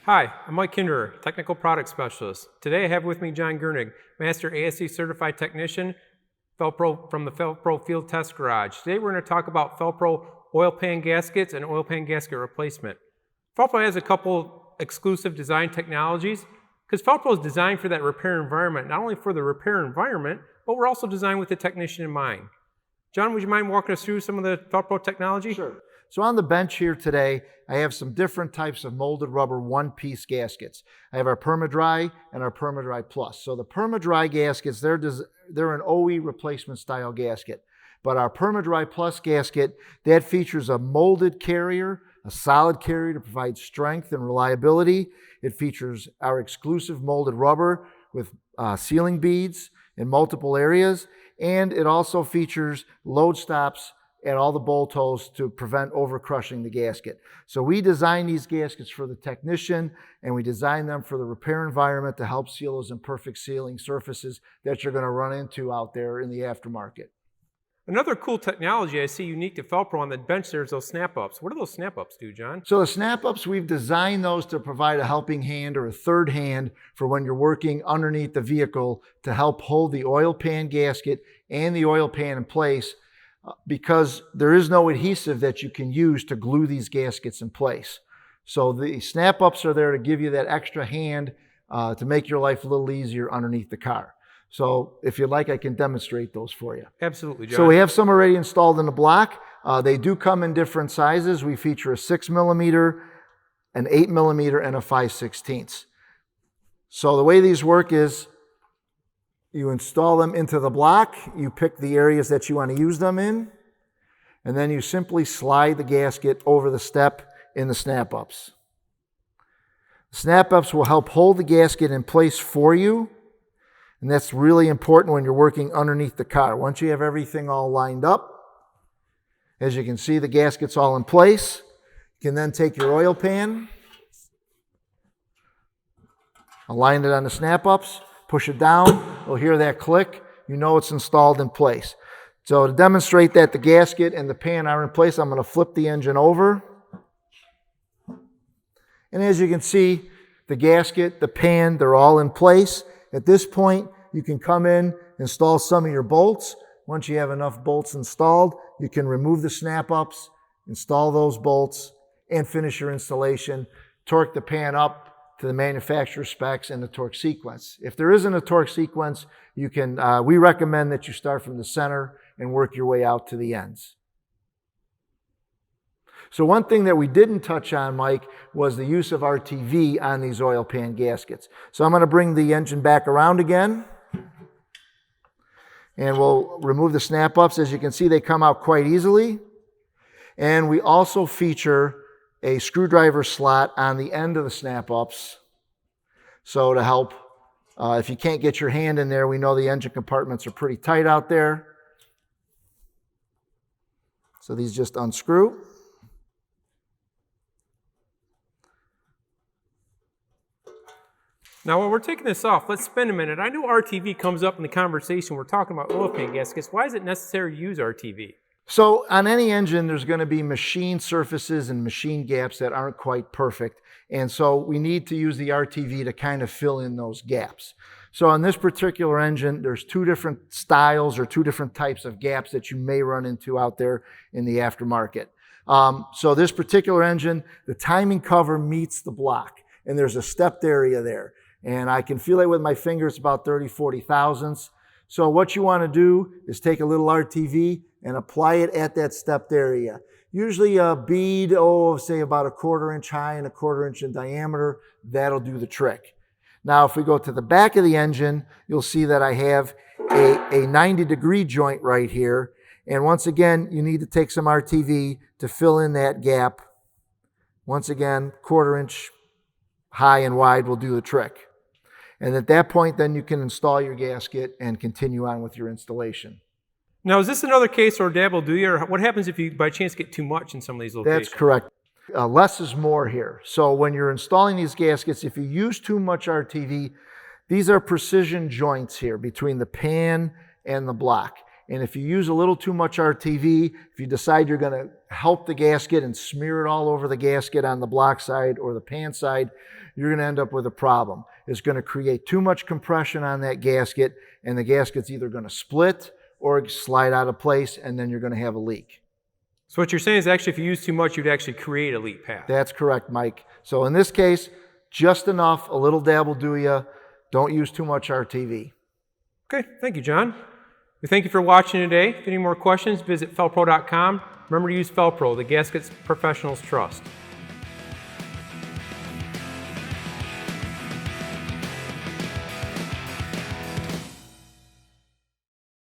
Hi, I'm Mike Hinderer, Technical Product Specialist. Today I have with me John Gurnig, Master ASE Certified Technician, Fel-Pro from the Fel-Pro Field Test Garage. Today we're going to talk about Fel-Pro Oil Pan Gaskets and Oil Pan Gasket Replacement. Fel-Pro has a couple exclusive design technologies because Fel-Pro is designed for that repair environment, not only for the repair environment, but we're also designed with the technician in mind. John, would you mind walking us through some of the Fel-Pro technology? Sure. So on the bench here today, I have some different types of molded rubber one-piece gaskets. I have our PermaDry and our PermaDryPlus. So the PermaDry gaskets, they're an OE replacement style gasket. But our PermaDryPlus gasket, that features a molded carrier, a solid carrier to provide strength and reliability. It features our exclusive molded rubber with sealing beads in multiple areas. And it also features load stops at all the bolt holes to prevent overcrushing the gasket. So we design these gaskets for the technician, and we design them for the repair environment to help seal those imperfect sealing surfaces that you're going to run into out there in the aftermarket. Another cool technology I see unique to Fel-Pro on the bench there is those SnapUps. What do those SnapUps do, John? So the SnapUps, we've designed those to provide a helping hand or a third hand for when you're working underneath the vehicle to help hold the oil pan gasket and the oil pan in place, because there is no adhesive that you can use to glue these gaskets in place. So the SnapUps are there to give you that extra hand to make your life a little easier underneath the car. So if you'd like, I can demonstrate those for you. Absolutely, John. So we have some already installed in the block. They do come in different sizes. We feature a 6mm, an 8mm, and a 5/16. So the way these work is you install them into the block, you pick the areas that you want to use them in, and then you simply slide the gasket over the step in the SnapUps. The SnapUps will help hold the gasket in place for you, and that's really important when you're working underneath the car. Once you have everything all lined up, as you can see, the gasket's all in place. You can then take your oil pan, align it on the SnapUps, push it down, you'll hear that click, you know it's installed in place. So to demonstrate that the gasket and the pan are in place, I'm going to flip the engine over. And as you can see, the gasket, the pan, they're all in place. At this point, you can come in, install some of your bolts. Once you have enough bolts installed, you can remove the SnapUps, install those bolts, and finish your installation. Torque the pan up to the manufacturer specs and the torque sequence. If there isn't a torque sequence, you can. We recommend that you start from the center and work your way out to the ends. So one thing that we didn't touch on, Mike, was the use of RTV on these oil pan gaskets. So I'm going to bring the engine back around again, and we'll remove the SnapUps. As you can see, they come out quite easily. And we also feature a screwdriver slot on the end of the SnapUps. So to help, if you can't get your hand in there, we know the engine compartments are pretty tight out there. So these just unscrew. Now, while we're taking this off, let's spend a minute. I know RTV comes up in the conversation. We're talking about oil pan gaskets. Why is it necessary to use RTV? So on any engine, there's going to be machine surfaces and machine gaps that aren't quite perfect. And so we need to use the RTV to kind of fill in those gaps. So on this particular engine, there's two different styles or two different types of gaps that you may run into out there in the aftermarket. So this particular engine, the timing cover meets the block, and there's a stepped area there. And I can feel it with my fingers, about 30, 40 thousandths. So what you want to do is take a little RTV and apply it at that stepped area. Usually a bead, say about 1/4 inch high and 1/4 inch in diameter. That'll do the trick. Now, if we go to the back of the engine, you'll see that I have a 90-degree joint right here. And once again, you need to take some RTV to fill in that gap. Once again, 1/4 inch high and wide will do the trick. And at that point, then you can install your gasket and continue on with your installation. Now, is this another case or dabble do you, or what happens if you by chance get too much in some of these locations? That's correct. Less is more here. So when you're installing these gaskets, if you use too much RTV, these are precision joints here between the pan and the block. And if you use a little too much RTV, if you decide you're going to help the gasket and smear it all over the gasket on the block side or the pan side, you're going to end up with a problem. It's going to create too much compression on that gasket, and the gasket's either going to split or slide out of place, and then you're going to have a leak. So what you're saying is actually if you use too much, you'd actually create a leak path. That's correct, Mike. So in this case, just enough, a little dab will do ya. Don't use too much RTV. Okay, thank you, John. We thank you for watching today. If you have any more questions, visit felpro.com. Remember to use Fel-Pro, the Gaskets Professionals Trust.